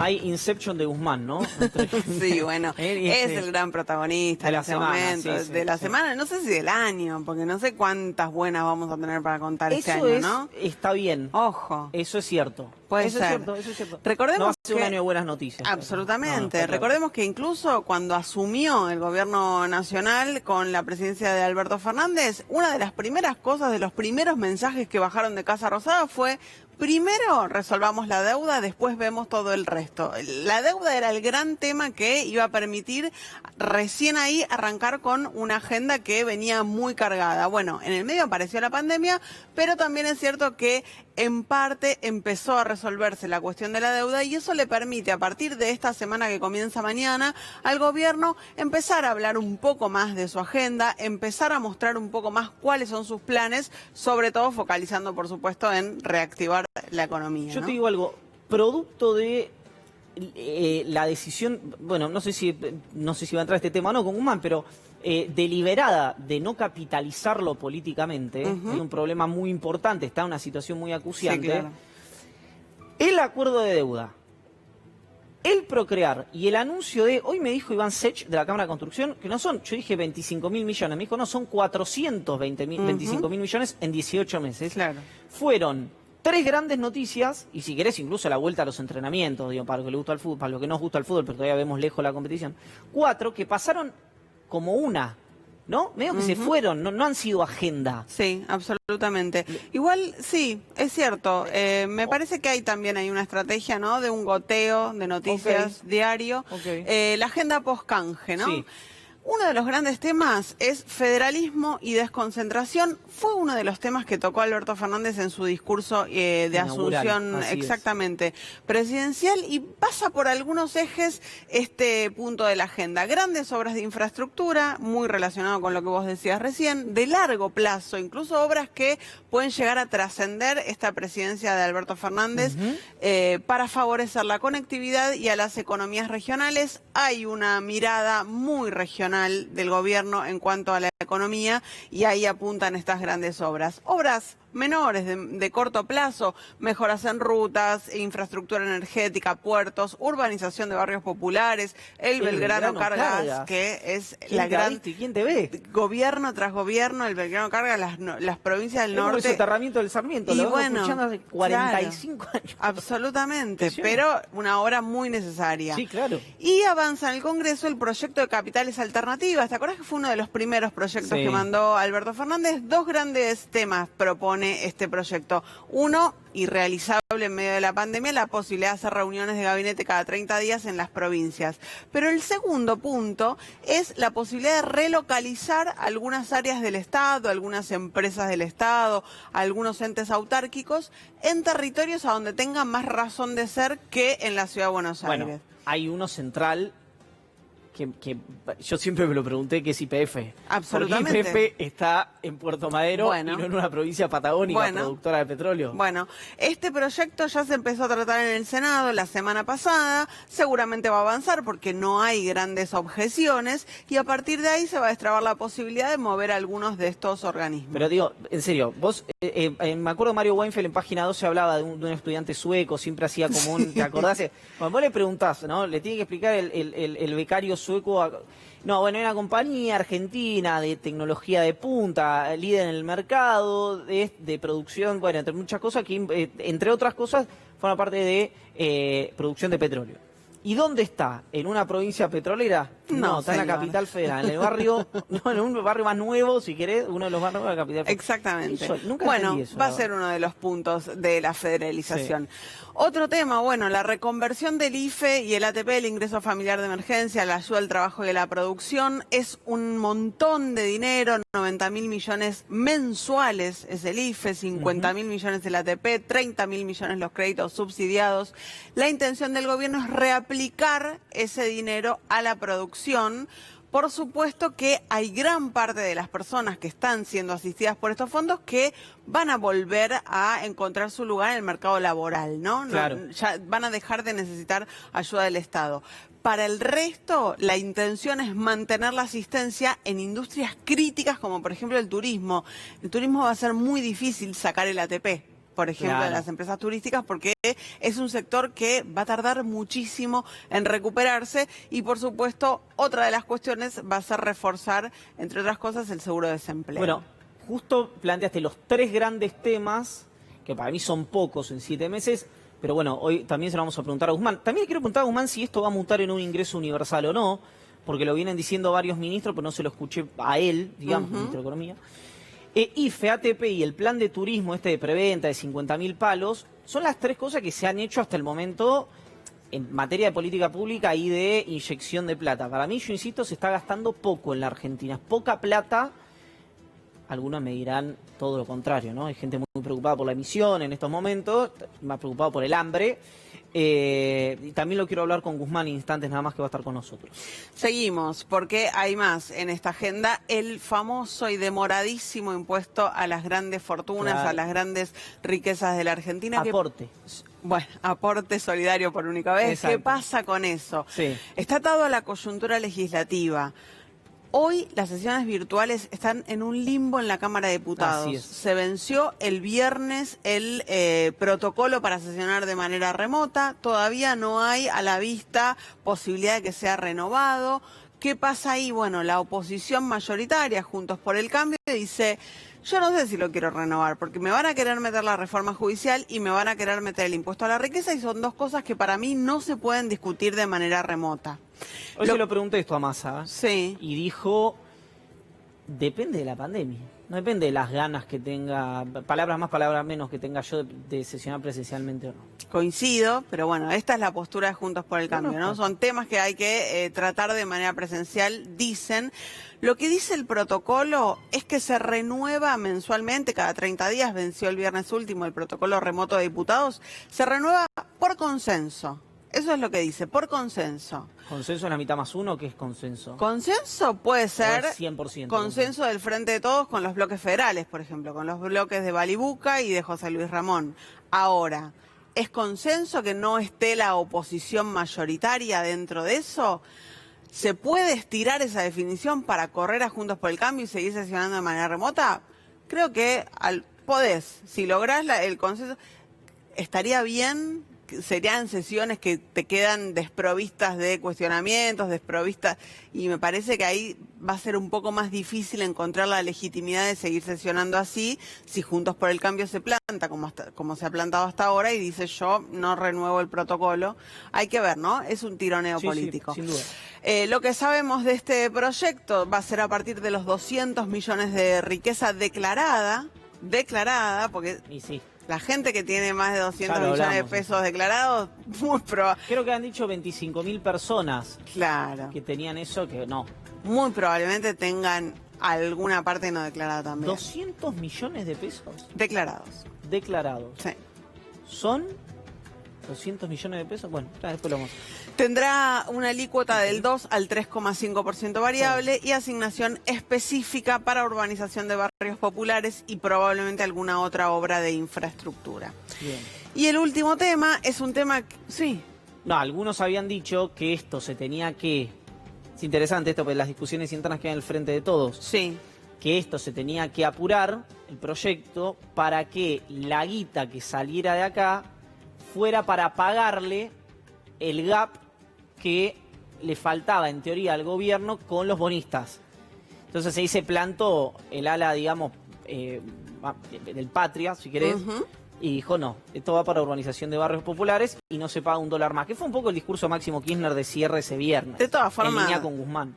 hay Inception de Guzmán, ¿no? Sí, bueno, es el gran protagonista de la en ese semana, momento, sí, de la sí. semana, no sé si del año, porque no sé cuántas buenas vamos a tener para contar este Eso año, ¿no? está bien. Ojo. Eso es cierto. Puede Eso ser. es cierto, eso es cierto. Recordemos no va a ser que... un año de buenas noticias. Absolutamente. No, está claro. Recordemos que incluso cuando asumió el gobierno nacional con la presidencia de Alberto Fernández, una de las primeras cosas, de los primeros mensajes que bajaron de Casa Rosada fue: primero resolvamos la deuda, después vemos todo el resto. La deuda era el gran tema que iba a permitir recién ahí arrancar con una agenda que venía muy cargada. Bueno, en el medio apareció la pandemia, pero también es cierto que en parte empezó a resolverse la cuestión de la deuda y eso le permite, a partir de esta semana que comienza mañana, al gobierno empezar a hablar un poco más de su agenda, empezar a mostrar un poco más cuáles son sus planes, sobre todo focalizando, por supuesto, en reactivar la economía, Yo ¿no? te digo algo, producto de la decisión, bueno, no sé si va a entrar este tema o no con Guzmán, pero deliberada de no capitalizarlo políticamente, hay un problema muy importante, está en una situación muy acuciante. Sí, claro. El acuerdo de deuda, el Procrear y el anuncio de, hoy me dijo Iván Sech de la Cámara de Construcción, que no son, yo dije 25.000 millones, me dijo no, son 425.000 millones en 18 meses. Claro. Fueron 3 grandes noticias, y si querés incluso la vuelta a los entrenamientos, digo, para lo que le gusta al fútbol, para lo que nos gusta el fútbol, pero todavía vemos lejos la competición. 4 que pasaron como una, ¿no? Medio que se fueron, no han sido agenda. Sí, absolutamente. Igual, sí, es cierto. Me parece que también hay una estrategia, ¿no? De un goteo de noticias diario. La agenda post-canje, ¿no? Sí. Uno de los grandes temas es federalismo y desconcentración. Fue uno de los temas que tocó Alberto Fernández en su discurso de Inaugural, asunción, así exactamente, presidencial, y pasa por algunos ejes este punto de la agenda. Grandes obras de infraestructura, muy relacionado con lo que vos decías recién, de largo plazo, incluso obras que pueden llegar a trascender esta presidencia de Alberto Fernández para favorecer la conectividad y a las economías regionales. Hay una mirada muy regional del gobierno en cuanto a la economía y ahí apuntan estas grandes obras. Obras menores, de corto plazo, mejoras en rutas, infraestructura energética, puertos, urbanización de barrios populares, el Belgrano Cargas, que es la gran... ¿Quién te ve? Gobierno tras gobierno, el Belgrano Cargas, las provincias del norte... Es el soterramiento del Sarmiento, y lo vengo bueno, escuchando hace 45 años. Absolutamente, pero una obra muy necesaria. Sí, claro. Y avanza en el Congreso el proyecto de capitales alternativas. ¿Te acuerdas que fue uno de los primeros proyectos que mandó Alberto Fernández? 2 grandes temas propone este proyecto. Uno, irrealizable en medio de la pandemia, la posibilidad de hacer reuniones de gabinete cada 30 días en las provincias. Pero el segundo punto es la posibilidad de relocalizar algunas áreas del Estado, algunas empresas del Estado, algunos entes autárquicos en territorios a donde tengan más razón de ser que en la Ciudad de Buenos Aires. Bueno, hay uno central que yo siempre me lo pregunté, que es YPF. Absolutamente. Porque YPF está en Puerto Madero y no en una provincia patagónica productora de petróleo. Bueno, este proyecto ya se empezó a tratar en el Senado la semana pasada, seguramente va a avanzar porque no hay grandes objeciones y a partir de ahí se va a destrabar la posibilidad de mover algunos de estos organismos. Pero digo, en serio, vos, me acuerdo Mario Weinfeld en Página 12 hablaba de un estudiante sueco, siempre hacía como un, ¿te acordás? Cuando vos le preguntás, ¿no? Le tiene que explicar el becario sueco. No, bueno, hay una compañía argentina de tecnología de punta, líder en el mercado, de producción, bueno, entre muchas cosas, que entre otras cosas forma parte de producción de petróleo. ¿Y dónde está? ¿En una provincia petrolera? No, está en la capital federal, en el barrio, no, en un barrio más nuevo, si querés, uno de los barrios de la capital federal. Exactamente. Nunca bueno, eso, va a ser uno de los puntos de la federalización. Sí. Otro tema, bueno, la reconversión del IFE y el ATP, el ingreso familiar de emergencia, la ayuda al trabajo y a la producción, es un montón de dinero, 90.000 millones mensuales es el IFE, 50.000 millones el ATP, 30.000 millones los créditos subsidiados. La intención del gobierno es reaplicar ese dinero a la producción. Por supuesto que hay gran parte de las personas que están siendo asistidas por estos fondos que van a volver a encontrar su lugar en el mercado laboral, ¿no? Claro. Ya van a dejar de necesitar ayuda del Estado. Para el resto, la intención es mantener la asistencia en industrias críticas como por ejemplo el turismo. El turismo va a ser muy difícil sacar el ATP. por ejemplo, Claro. de las empresas turísticas, porque es un sector que va a tardar muchísimo en recuperarse y, por supuesto, otra de las cuestiones va a ser reforzar, entre otras cosas, el seguro de desempleo. Bueno, justo planteaste los 3 grandes temas, que para mí son pocos en 7 meses, pero bueno, hoy también se lo vamos a preguntar a Guzmán. También le quiero preguntar a Guzmán si esto va a mutar en un ingreso universal o no, porque lo vienen diciendo varios ministros, pero no se lo escuché a él, digamos, ministro de Economía. IFE, ATP y el plan de turismo de preventa de 50.000 palos son las 3 cosas que se han hecho hasta el momento en materia de política pública y de inyección de plata. Para mí, yo insisto, se está gastando poco en la Argentina. Es poca plata. Algunos me dirán todo lo contrario, ¿no? Hay gente muy preocupada por la emisión en estos momentos, más preocupada por el hambre. Y también lo quiero hablar con Guzmán en instantes nada más, que va a estar con nosotros. Seguimos, porque hay más en esta agenda. El famoso y demoradísimo impuesto a las grandes fortunas, Claro. a las grandes riquezas de la Argentina. Aporte. Bueno, aporte solidario por única vez. Exacto. ¿Qué pasa con eso? Sí. Está atado a la coyuntura legislativa. Hoy las sesiones virtuales están en un limbo en la Cámara de Diputados. Así es. Se venció el viernes el protocolo para sesionar de manera remota. Todavía no hay a la vista posibilidad de que sea renovado. ¿Qué pasa ahí? Bueno, la oposición mayoritaria, Juntos por el Cambio, dice: yo no sé si lo quiero renovar, porque me van a querer meter la reforma judicial y me van a querer meter el impuesto a la riqueza, y son dos cosas que para mí no se pueden discutir de manera remota. Hoy se lo pregunté esto a Massa, Sí. y dijo, depende de la pandemia. No depende de las ganas que tenga, palabras más, palabras menos, que tenga yo de sesionar presencialmente o no. Coincido, pero bueno, esta es la postura de Juntos por el Cambio, ¿no? Son temas que hay que tratar de manera presencial, dicen. Lo que dice el protocolo es que se renueva mensualmente, cada 30 días, venció el viernes último el protocolo remoto de diputados, se renueva por consenso. Eso es lo que dice, por consenso. ¿Consenso en la mitad más uno? ¿Qué es consenso? Consenso puede ser O es 100%. consenso del Frente de Todos con los bloques federales, por ejemplo, con los bloques de Balibuca y de José Luis Ramón. Ahora, ¿es consenso que no esté la oposición mayoritaria dentro de eso? ¿Se puede estirar esa definición para correr a Juntos por el Cambio y seguir sesionando de manera remota? Creo que podés, si lográs el consenso, estaría bien. Serían sesiones que te quedan desprovistas de cuestionamientos, desprovistas, y me parece que ahí va a ser un poco más difícil encontrar la legitimidad de seguir sesionando así, si Juntos por el Cambio se planta como se ha plantado hasta ahora y dice: yo no renuevo el protocolo. Hay que ver, ¿no? Es un tironeo político. Sí, sin duda. Lo que sabemos de este proyecto va a ser a partir de los 200 millones de riqueza declarada, porque Y sí. la gente que tiene más de 200 Ya lo millones de hablamos, pesos declarados, muy probable. Creo que han dicho 25.000 personas Claro. que tenían eso, que no. Muy probablemente tengan alguna parte no declarada también. 200 millones de pesos Declarados. declarados. Sí. ¿Son 200 millones de pesos? Bueno, ya después lo vamos a ver. Tendrá una alícuota del 2 al 3,5% variable y asignación específica para urbanización de barrios populares y probablemente alguna otra obra de infraestructura. Bien. Y el último tema es un tema... Sí. No, algunos habían dicho que esto se tenía que... Es interesante esto, porque las discusiones internas quedan al frente de todos. Sí. Que esto se tenía que apurar, el proyecto, para que la guita que saliera de acá fuera para pagarle el gap que le faltaba, en teoría, al gobierno con los bonistas. Entonces ahí se plantó el ala, digamos, del Patria, si querés, y dijo: no, esto va para urbanización de barrios populares y no se paga $1 más. Que fue un poco el discurso de Máximo Kirchner de cierre ese viernes. De todas formas, en línea con Guzmán.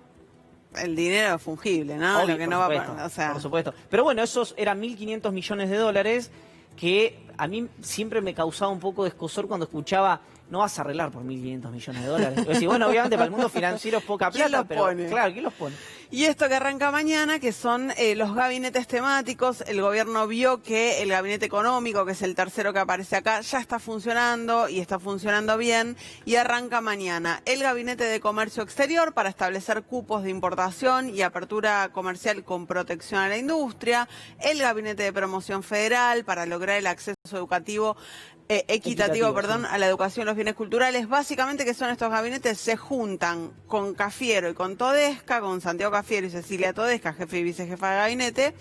el dinero es fungible, ¿no? Obvio, Lo que por no va supuesto, a... O sea, por supuesto. Pero bueno, esos eran 1.500 millones de dólares que a mí siempre me causaba un poco de escozor cuando escuchaba: no vas a arreglar por 1.500 millones de dólares. Es decir, bueno, obviamente para el mundo financiero es poca ¿Quién plata, lo pero pone? claro, ¿quién los pone? y esto que arranca mañana, que son los gabinetes temáticos. El gobierno vio que el gabinete económico, que es el tercero que aparece acá, ya está funcionando y está funcionando bien, y arranca mañana el gabinete de comercio exterior para establecer cupos de importación y apertura comercial con protección a la industria, el gabinete de promoción federal para lograr el acceso acceso educativo equitativo, perdón, sí. a la educación y los bienes culturales. Básicamente, ¿qué son estos gabinetes? Se juntan con Cafiero y con Todesca, con Santiago Cafiero y Cecilia Todesca, jefe y vicejefa de gabinete,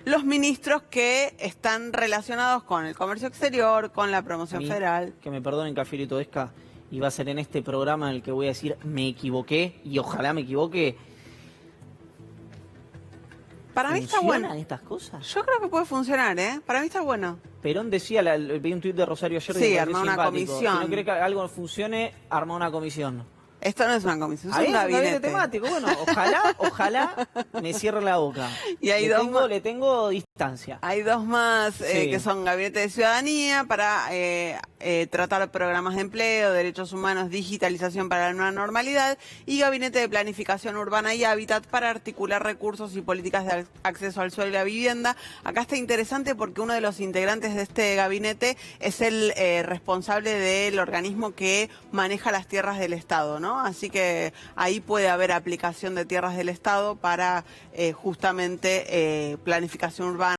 los ministros que están relacionados con el comercio exterior, con la promoción federal. Que me perdonen, Cafiero y Todesca, y va a ser en este programa en el que voy a decir me equivoqué, y ojalá me equivoque. Para mí está bueno. ¿Funcionan estas cosas? Yo creo que puede funcionar, ¿eh? Para mí está bueno. Perón decía, vi un tuit de Rosario ayer, Sí, me pareció armar una simpático. comisión. Si no quiere que algo funcione, arma una comisión. Esto no es una comisión, es Ahí un es un gabinete gabinete. temático. Bueno, ojalá me cierre la boca. Y hay Le tengo distancia. Hay dos más Sí. que son Gabinete de Ciudadanía para tratar programas de empleo, derechos humanos, digitalización para la nueva normalidad, y Gabinete de Planificación Urbana y Hábitat para articular recursos y políticas de acceso al suelo y la vivienda. Acá está interesante porque uno de los integrantes de este gabinete es el responsable del organismo que maneja las tierras del Estado, ¿no? Así que ahí puede haber aplicación de tierras del Estado para justamente planificación urbana.